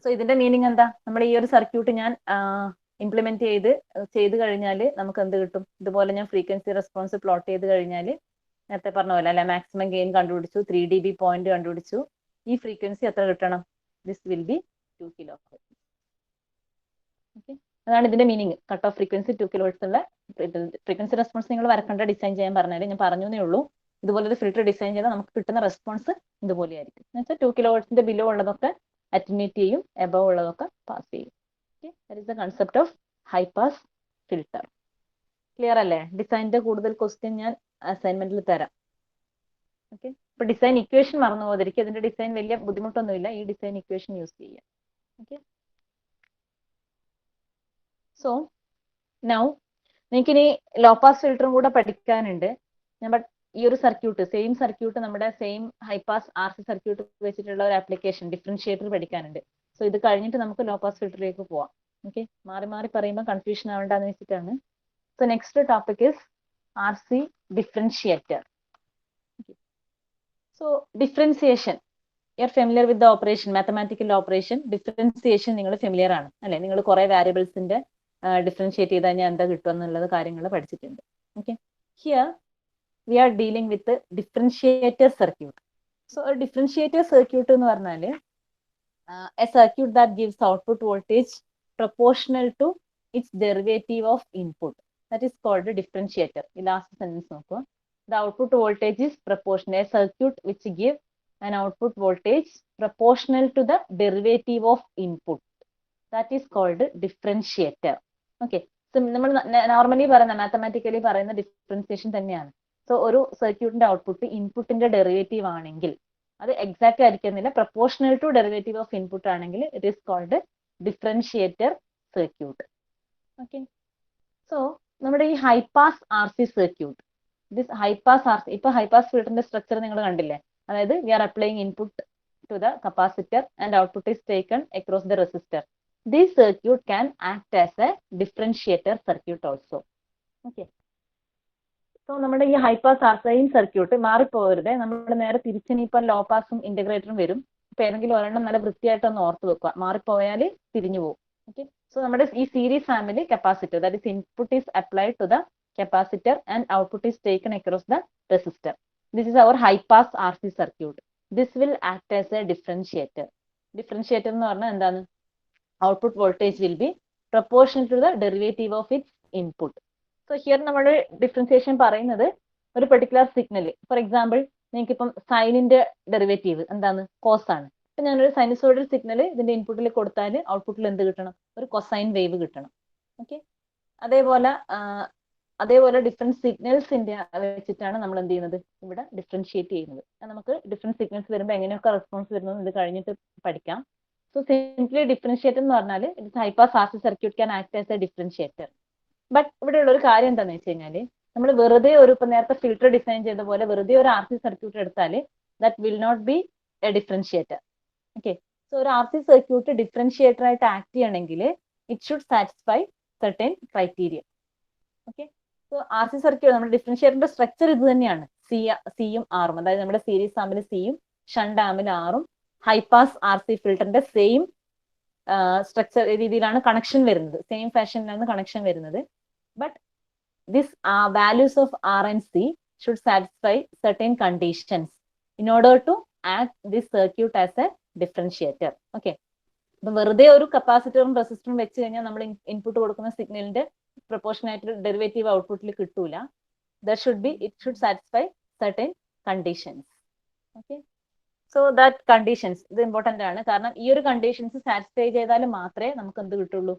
സോ ഇതിന്റെ മീനിങ് എന്താ? നമ്മൾ ഈ ഒരു സർക്യൂട്ട് ഞാൻ ഇംപ്ലിമെന്റ് ചെയ്ത് കഴിഞ്ഞാൽ നമുക്ക് എന്ത് കിട്ടും? ഇതുപോലെ ഞാൻ ഫ്രീക്വൻസി റെസ്പോൺസ് പ്ലോട്ട് ചെയ്ത് കഴിഞ്ഞാൽ നേരത്തെ പറഞ്ഞ പോലെ അല്ലെ, മാക്സിമം ഗെയിൻ കണ്ടുപിടിച്ചു, 3 dB പോയിന്റ് കണ്ടുപിടിച്ചു. ഈ ഫ്രീക്വൻസി എത്ര കിട്ടണം? This will be 2 kilo hertz. Okay, അതാണ് ഇതിന്റെ meaning. Cut off frequency 2 kilo hertz ഉള്ള ഫ്രീക്വൻസി റെസ്പോൺസ് നിങ്ങൾ വരക്കേണ്ട ഡിസൈൻ ചെയ്യാൻ പറഞ്ഞാൽ ഞാൻ പറഞ്ഞേ ഉള്ളൂ. ഇതുപോലെ ഒരു ഫിൽറ്റർ ഡിസൈൻ ചെയ്താൽ നമുക്ക് കിട്ടുന്ന റെസ്പോൺസ് ഇതുപോലെ ആയിരിക്കും. എന്ന് വെച്ചാൽ 2 കിലോ ഹെർട്സിന്റെ ബിലോ ഉള്ളതൊക്കെ അറ്റൻയൂറ്റ് ചെയ്യും, എബവ് ഉള്ളതൊക്കെ പാസ് ചെയ്യും. Okay, that is the concept of high pass filter. Clear അല്ലേ? ഡിസൈനിന്റെ കൂടുതൽ ക്വസ്റ്റ്യൻ ഞാൻ അസൈൻമെന്റിൽ തരാം. ഓക്കെ, ഇപ്പൊ ഡിസൈൻ ഇക്വേഷൻ മറന്നു പോകാതിരിക്കും. അതിന്റെ ഡിസൈൻ വലിയ ബുദ്ധിമുട്ടൊന്നുമില്ല. ഈ ഡിസൈൻ ഇക്വേഷൻ യൂസ് ചെയ്യാം. ഓക്കെ, സോ നൗ നിങ്ങൾക്കിനി ലോ പാസ് ഫിൽറ്ററും കൂടെ പഠിക്കാനുണ്ട്. ബട്ട് ഈ ഒരു സർക്യൂട്ട് സെയിം സർക്യൂട്ട് നമ്മുടെ same high pass R C circuit വെച്ചിട്ടുള്ള ഒരു ആപ്ലിക്കേഷൻ ഡിഫറൻഷിയേറ്റർ പഠിക്കാനുണ്ട്. സോ ഇത് കഴിഞ്ഞിട്ട് നമുക്ക് ലോ പാസ് ഫിൽറ്ററിലേക്ക് പോവാം. ഓക്കെ, മാറി മാറി പറയുമ്പോൾ കൺഫ്യൂഷൻ ആവണ്ടെന്ന് വെച്ചിട്ടാണ്. So next topic is R C differentiator. So differentiation, you are familiar with the operation, mathematical operation. Differentiation നിങ്ങൾ ഫെമിലിയർ ആണ് അല്ലെ? നിങ്ങൾ കുറെ വാരിയബിൾസിന്റെ ഡിഫറൻഷിയേറ്റ് ചെയ്ത് കഴിഞ്ഞാൽ എന്താ കിട്ടുക എന്നുള്ളത് കാര്യങ്ങൾ പഠിച്ചിട്ടുണ്ട്. Okay, here we are dealing with the differentiator circuit. So a differentiator circuit എന്ന് പറഞ്ഞാൽ a circuit that gives output voltage proportional to its derivative of input. That is called a differentiator. ഈ last sentence നോക്കുക. The output voltage is proportional. A circuit which give an output voltage proportional to the derivative of input. That is called differentiator. Okay. So നമ്മൾ normally പറയുന്ന mathematically പറയുന്ന differentiation തന്നെയാണ്. So ഒരു സർക്യൂട്ടിന്റെ output ഇൻപുട്ടിന്റെ derivative ആണെങ്കിൽ അത് എക്സാക്ട് ആയിരിക്കുന്നില്ല, proportional to derivative of input ആണെങ്കിൽ it is called differentiator circuit. Okay. So നമ്മുടെ ഈ high pass R C circuit, this high pass R C, ഇപ്പൊ ഹൈപാസ് ഫിൽറ്ററിന്റെ സ്ട്രക്ചർ നിങ്ങൾ കണ്ടില്ലേ? അതായത് we are applying input to the capacitor and output is taken across the resistor. This circuit can act as a differentiator circuit also. Okay. So നമ്മുടെ ഈ high pass ആർസൈൻ circuit മാറിപ്പോകരുത്. നമ്മൾ നേരെ തിരിച്ചിനിപ്പം law പാസും ഇന്റഗ്രേറ്ററും വരും. ഇപ്പൊ ഏതെങ്കിലും ഒരെണ്ണം നല്ല വൃത്തിയായിട്ടൊന്ന് ഓർത്ത് വെക്കുക, മാറിപ്പോയാൽ തിരിഞ്ഞു പോകും. ഓക്കെ. സോ നമ്മുടെ ഈ series family capacitor, that is input is applied to the capacitor and output is taken across the resistor. This is our high pass R C circuit. This will act as a differentiator. Differentiator എന്ന് പറഞ്ഞാൽ എന്താണ്? Output voltage will be proportional to the derivative of its input. So here നമ്മൾ differentiation പറയുന്നത് ഒരു particular signal, for example നിങ്ങൾക്ക് ഇപ്പം സൈനിന്റെ derivative എന്താണ്? Cos ആണ്. ഇപ്പൊ ഞാനൊരു സൈനസോയിഡൽ സിഗ്നൽ ഇതിന്റെ ഇൻപുട്ടിൽ കൊടുത്താൽ ഔട്ട്പുട്ടിൽ എന്ത് കിട്ടണം? ഒരു കൊസൈൻ വേവ് കിട്ടണം. ഓക്കെ. അതേപോലെ ഡിഫറെന്റ് സിഗ്നൽസിന്റെ വെച്ചിട്ടാണ് നമ്മൾ എന്ത് ചെയ്യുന്നത്? ഇവിടെ ഡിഫറൻഷിയേറ്റ് ചെയ്യുന്നത്. നമുക്ക് ഡിഫറെന്റ് സിഗ്നൽസ് വരുമ്പോൾ എങ്ങനെയൊക്കെ റെസ്പോൺസ് വരുന്നത് ഇത് കഴിഞ്ഞിട്ട് പഠിക്കാം. So simply differentiator എന്ന് പറഞ്ഞാൽ it's high pass R C circuit can act as a differentiator. But ഇവിടെയുള്ള ഒരു കാര്യം എന്താണെന്ന് വെച്ച് കഴിഞ്ഞാൽ നമ്മൾ വെറുതെ ഒരു ഇപ്പൊ നേരത്തെ ഫിൽറ്റർ ഡിസൈൻ ചെയ്ത പോലെ വെറുതെ ഒരു ആർ സി സർക്യൂട്ട് എടുത്താൽ that will not be a differentiator. Okay. So ഒരു ആർ സി സർക്യൂട്ട് ഡിഫറൻഷിയേറ്റർ ആയിട്ട് ആക്ട് ചെയ്യണമെങ്കിൽ it should satisfy certain criteria. Okay. So R C circuit നമ്മുടെ ഡിഫറൻഷിയേറ്ററിന്റെ സ്ട്രക്ചർ ഇത് തന്നെയാണ്. സിയും ആറും, അതായത് നമ്മുടെ സീരീസ് ആമിൽ സിയും ഷണ്ട് ആമിൽ ആറും ഹൈ പാസ് ആർ സി ഫിൽറ്ററിന്റെ സെയിം സ്ട്രക്ചർ രീതിയിലാണ് കണക്ഷൻ വരുന്നത്, സെയിം ഫാഷനിലാണ് കണക്ഷൻ വരുന്നത്. But this values of R and C should satisfy certain conditions in order to act this circuit as a differentiator. Okay. അപ്പൊ വെറുതെ ഒരു കപ്പാസിറ്ററും റെസിസ്റ്ററും വെച്ച് കഴിഞ്ഞാൽ നമ്മൾ ഇൻപുട്ട് കൊടുക്കുന്ന സിഗ്നലിന്റെ പ്രൊപ്പോർഷൻ ആയിട്ട് ഡെറിവേറ്റീവ് ഔട്ട്പുട്ടിൽ കിട്ടൂല. It should satisfy certain conditions. Okay. So that conditions ഇത് ഇമ്പോർട്ടന്റ് ആണ്. കാരണം ഈ ഒരു കണ്ടീഷൻസ് സാറ്റിസ്ഫൈ ചെയ്താൽ മാത്രമേ നമുക്ക് എന്ത് കിട്ടുള്ളൂ?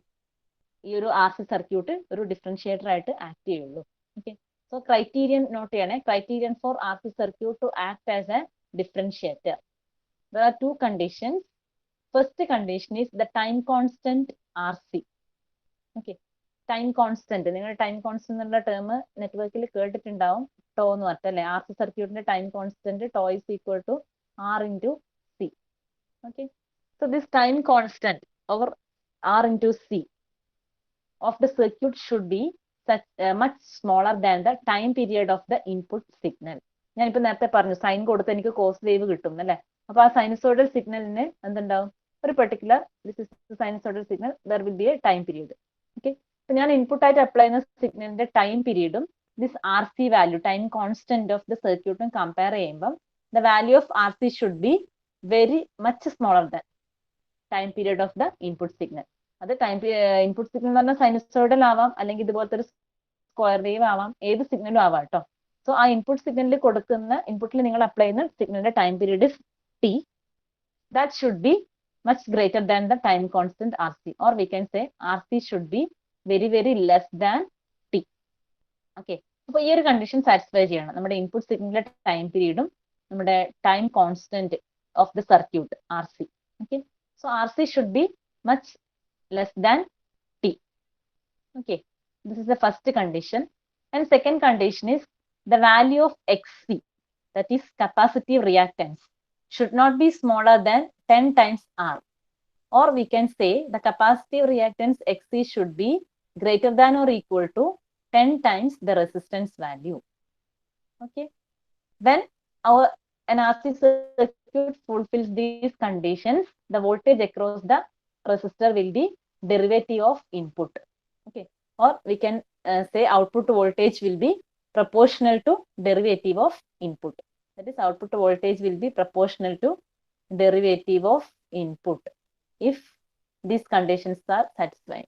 ഈ ഒരു ആർ സി സർക്യൂട്ട് ഒരു ഡിഫറൻഷിയേറ്റർ ആയിട്ട് ആക്ട് ചെയ്യുള്ളൂ. ഓക്കെ. സോ ക്രൈറ്റീരിയൻ നോട്ട് ചെയ്യണേ. Criterion for R C circuit to act as a differentiator. There are two conditions. First condition is the time constant RC. Okay. Time constant, നിങ്ങൾ time constant എന്നുള്ള term നെറ്റ്വർക്കിൽ കേട്ടിട്ടുണ്ടാവും. Tau എന്ന് പറഞ്ഞല്ലേ, R C സർക്യൂട്ടിന്റെ time constant tau is equal to R into C. Okay. So this time constant over R into C of the circuit should be much smaller than the time period of the input signal. ഞാനിപ്പോ നേരത്തെ പറഞ്ഞു sign കൊടുത്ത് എനിക്ക് cos wave കിട്ടും അല്ലേ. അപ്പൊ ആ sinusoidal സിഗ്നലിന് എന്തുണ്ടാവും? ഒരു particular sinusoidal signal there will be a time period. Okay. അപ്പൊ ഞാൻ ഇൻപുട്ട് ആയിട്ട് അപ്ലൈ ചെയ്യുന്ന സിഗ്നലിന്റെ ടൈം പീരീഡും this R C value time constant of the സർക്യൂട്ടും കമ്പയർ ചെയ്യുമ്പോൾ the value of RC should be very much smaller than time period of the input signal. അത് input signal എന്ന് പറഞ്ഞാൽ സൈനസോയിഡൽ ആവാം, അല്ലെങ്കിൽ ഇതുപോലത്തെ ഒരു സ്ക്വയർ വേവ് ആവാം, ഏത് സിഗ്നലും ആവാം കേട്ടോ. സോ ആ ഇൻപുട്ട് സിഗ്നലിൽ കൊടുക്കുന്ന ഇൻപുട്ടിൽ നിങ്ങൾ അപ്ലൈ ചെയ്യുന്ന സിഗ്നലിന്റെ time period is T. That should be much greater than the time constant RC, or we can say RC should be very very less than T. Okay. അപ്പൊ ഈ ഒരു കണ്ടീഷൻ സാറ്റിസ്ഫൈ ചെയ്യണം. നമ്മുടെ ഇൻപുട്ട് സിഗ്നലിന്റെ time പീരീഡും നമ്മുടെ time constant of the circuit R C. Okay. So R C should be much less than T. Okay. This is the first condition. And second condition is the value of X C, that is capacitive reactance, should not be smaller than 10 times R. Or we can say the capacitive reactance XC should be greater than or equal to 10 times the resistance value. Okay. When an RC circuit fulfills these conditions, the voltage across the resistor will be derivative of input. Okay. Or we can say output voltage will be proportional to derivative of input. That is, output voltage will be proportional to derivative of input if these conditions are satisfied.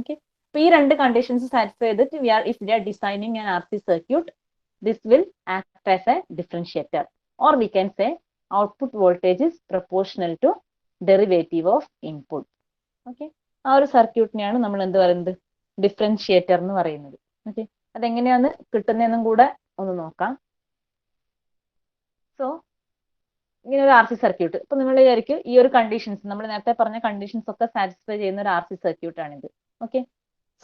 Okay. So, ഈ രണ്ട് conditions satisfy ചെയ്തിട്ട് if we are designing an RC circuit, this will act as a differentiator. Or we can say output voltage is proportional to derivative of input. Okay. ആ ഒരു സർക്യൂട്ടിനെയാണ് നമ്മൾ എന്ത് പറയുന്നത്, differentiator എന്ന് പറയുന്നത്. ഓക്കെ, അതെങ്ങനെയാണ് കിട്ടുന്നതെന്നും കൂടെ ഒന്ന് നോക്കാം. സോ ഇങ്ങനെ ഒരു ആർ സി സർക്യൂട്ട്, ഇപ്പൊ നിങ്ങൾ വിചാരിക്കും ഈ ഒരു കണ്ടീഷൻസ്, നമ്മൾ നേരത്തെ പറഞ്ഞ കണ്ടീഷൻസ് ഒക്കെ സാറ്റിസ്ഫൈ ചെയ്യുന്ന ഒരു ആർ സി സർക്യൂട്ട് ആണിത്. Okay,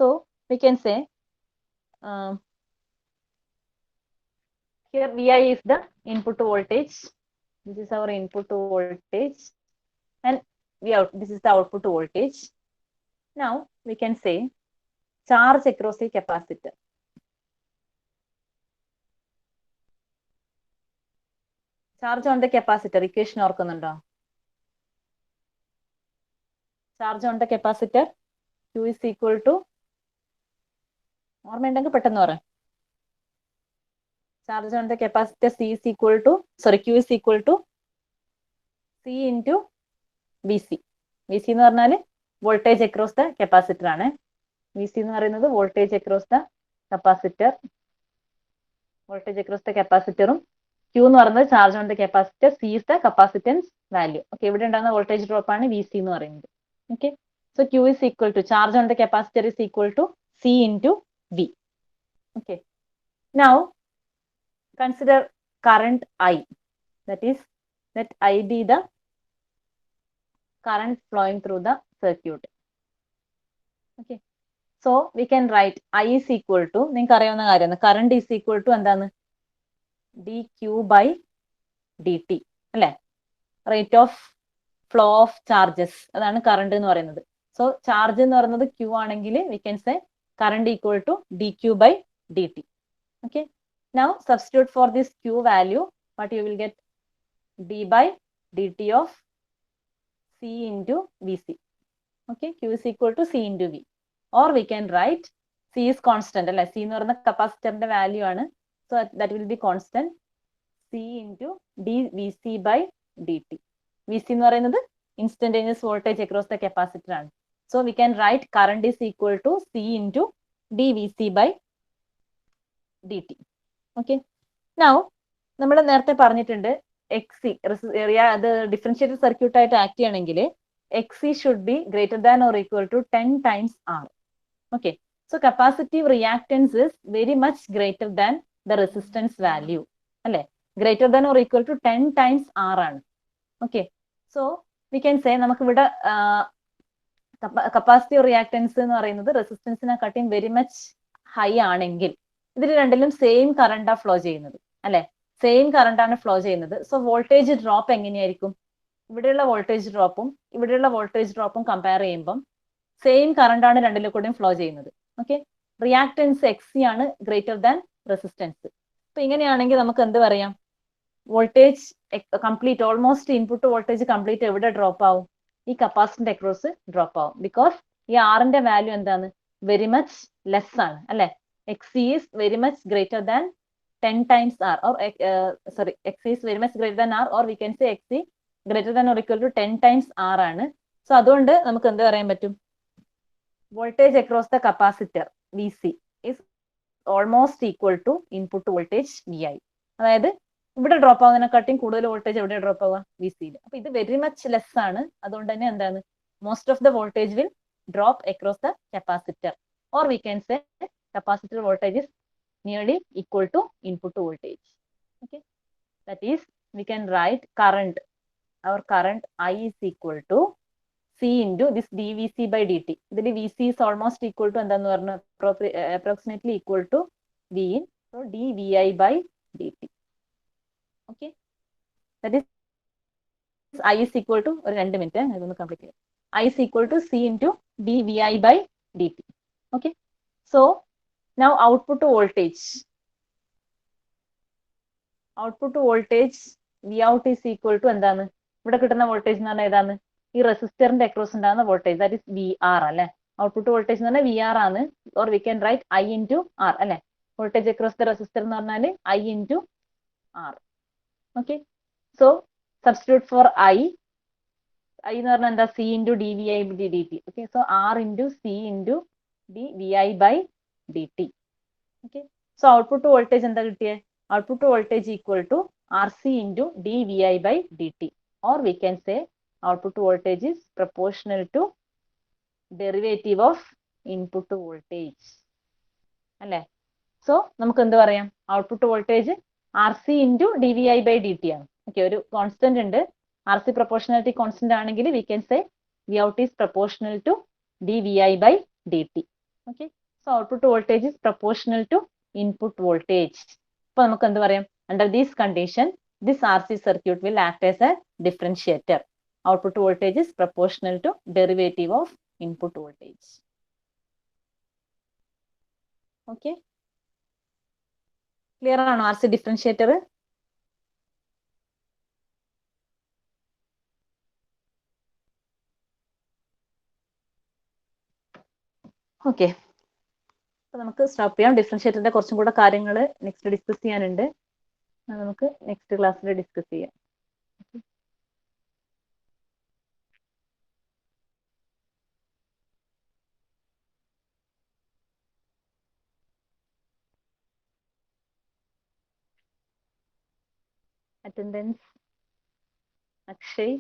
so we can say here Vi is the input voltage, this is our input voltage, and this is the output voltage. Now we can say charge across a capacitor. Charge on the capacitor, equation ഓർക്കുന്നുണ്ടോ? Charge on the capacitor, Q is equal to, ഓർമ്മയുണ്ടെങ്കിൽ പെട്ടെന്ന് പറയാം. Charge on the capacitor C is equal to, Q is equal to C into Vc. Vc എന്ന് പറഞ്ഞാൽ voltage across the capacitor ആണ്. Vc എന്ന് പറയുന്നത് voltage across the capacitor, voltage across the കപ്പാസിറ്ററും Q എന്ന് പറയുന്നത് charge on the capacitor, C is the capacitance value. Okay, ഇവിടെ ഉണ്ടാകുന്ന വോൾട്ടേജ് ഡ്രോപ്പ് ആണ് Vc എന്ന് പറയുന്നത്. Okay, so Q is equal to, charge on the capacitor is equal to C into V. Okay, now consider current I, that is, let I be the current flowing through the circuit. Okay, so we can write I is equal to, നിങ്ങൾക്ക് അറിയാവുന്ന കാര്യമാണ്, current is equal to എന്താണ്, dq by dt അല്ലേ, rate of flow of charges, അതാണ് current എന്ന് പറയുന്നത്. So charge എന്ന് പറയുന്നത് Q ആണെങ്കിൽ we can say current equal to dq by dt. Okay, now substitute for this Q value, what you will get, d by dt of C into Vc. Okay, Q is equal to C into V. Or we can write C is constant, അല്ലെ, C എന്ന് പറയുന്ന കപ്പാസിറ്ററിന്റെ value ആണ്. So that will be constant, C into dVc by dt. Vc എന്ന് പറയുന്നത് instantaneous voltage across the capacitor ആണ്. So we can write current is equal to C into dVc by dt. Okay, now നമ്മൾ നേരത്തെ പറഞ്ഞിട്ടുണ്ട് XC അത് differentiated circuit ആയിട്ട് act ചെയ്യണമെങ്കിൽ XC should be greater than or equal to 10 times R. Okay, so capacitive reactance is very much greater than the resistance value, അല്ലെ, greater than or equal to 10 times R ആണ്. Okay, so we can say നമുക്ക് ഇവിടെ capacitive reactance എന്ന് പറയുന്നത് റെസിസ്റ്റൻസിനെക്കാട്ടിയും very much high ആണെങ്കിൽ ഇതിൽ രണ്ടിലും same കറണ്ടാ flow ചെയ്യുന്നത്, അല്ലെ, സെയിം കറണ്ടാണ് ഫ്ലോ ചെയ്യുന്നത്. സോ വോൾട്ടേജ് ഡ്രോപ്പ് എങ്ങനെയായിരിക്കും, ഇവിടെയുള്ള വോൾട്ടേജ് ഡ്രോപ്പും ഇവിടെയുള്ള വോൾട്ടേജ് ഡ്രോപ്പും കമ്പയർ ചെയ്യുമ്പം സെയിം കറണ്ടാണ് രണ്ടിലും കൂടെയും ഫ്ലോ ചെയ്യുന്നത്. ഓക്കെ, റിയാക്ടൻസ് XC ആണ് ഗ്രേറ്റർ ദാൻ റെസിസ്റ്റൻസ്. അപ്പൊ ഇങ്ങനെയാണെങ്കിൽ നമുക്ക് എന്ത് പറയാം, voltage complete, almost input voltage complete എവിടെ ഡ്രോപ്പ് ആവും, ഈ കപ്പാസിറ്ററിന്റെ അക്രോസ് ഡ്രോപ്പ് ആവും. ബിക്കോസ് ഈ ആറിന്റെ വാല്യൂ എന്താണ്, വെരി മച്ച് ലെസ് ആണ്, അല്ലെ. XC is very much greater than 10 times R, or XC is very much greater than R, or we can say XC greater than or equal to 10 times R ആണ്. So അതുകൊണ്ട് നമുക്ക് എന്ത് പറയാൻ പറ്റും, voltage across the capacitor Vc is almost equal to input voltage Vi. അതായത് ഇവിടെ drop ആവുന്നതിനെക്കാട്ടിയും കൂടുതൽ voltage എവിടെ ഡ്രോപ്പ് ആവുക, Vc. അപ്പൊ ഇത് വെരി മച്ച് ലെസ് ആണ്. അതുകൊണ്ട് തന്നെ എന്താണ്, most of the voltage will drop across the capacitor, or we can say capacitor voltage is nearly equal to input voltage. Okay, that is, we can write current, our current I is equal to C into this dVc by dt. ഇതിൽ Vc is almost equal to എന്താന്ന് പറഞ്ഞാൽ approximately equal to V in, so dVi by dt. Okay, that is I is equal to, ഒരു 2 minute ഇതൊന്ന് complete ചെയ്യാം, I is equal to C into dVi by dt. Okay, so now output voltage V out is equal to എന്താണ്, ഇവിടെ കിട്ടുന്ന voltage എന്ന് പറഞ്ഞാൽ ഏതാണ്, ഈ റെസിസ്റ്ററിന്റെ അക്രോസ് ഉണ്ടാകുന്ന വോൾട്ടേജ്, ദാറ്റ് ഇസ് VR, അല്ലെ. ഔട്ട്പുട്ട് വോൾട്ടേജ് എന്ന് പറഞ്ഞാൽ VR ആണ്, or we can write I into R, അല്ലെ. വോൾട്ടേജ് അക്രോസ് ദ റെസിസ്റ്റർ എന്ന് പറഞ്ഞാൽ I into R. Okay, so substitute for I എന്ന് പറഞ്ഞാൽ എന്താ, C into D V I D D T. Okay, so R into C into D V I by D T. Okay, so output voltage എന്താ കിട്ടിയേ? Output voltage equal to R C into D V I by D T, or we can say output voltage is proportional to derivative of input voltage അല്ലേ? സോ നമുക്ക് എന്ത് പറയാം, output voltage R C into D V I by D T ആണ്. Okay, ഒരു constant ഉണ്ട്, R C proportionality constant ആണെങ്കിൽ we can say V out is proportional to D V I by D T. Okay, so output voltage is proportional to input voltage. അപ്പൊ നമുക്ക് എന്ത് പറയാം, under these condition this R C circuit will act as a differentiator. Output voltage is proportional to derivative of input voltage. Okay, clear ആണോ R C differentiator? Okay, അപ്പൊ നമുക്ക് stop ചെയ്യാം. ഡിഫറൻഷിയേറ്ററിന്റെ കുറച്ചും കൂടെ കാര്യങ്ങൾ നെക്സ്റ്റ് ഡിസ്കസ് ചെയ്യാനുണ്ട്, അത് നമുക്ക് നെക്സ്റ്റ് ക്ലാസ്സിൽ ഡിസ്കസ് ചെയ്യാം. അറ്റൻഡൻസ് അക്ഷയ്,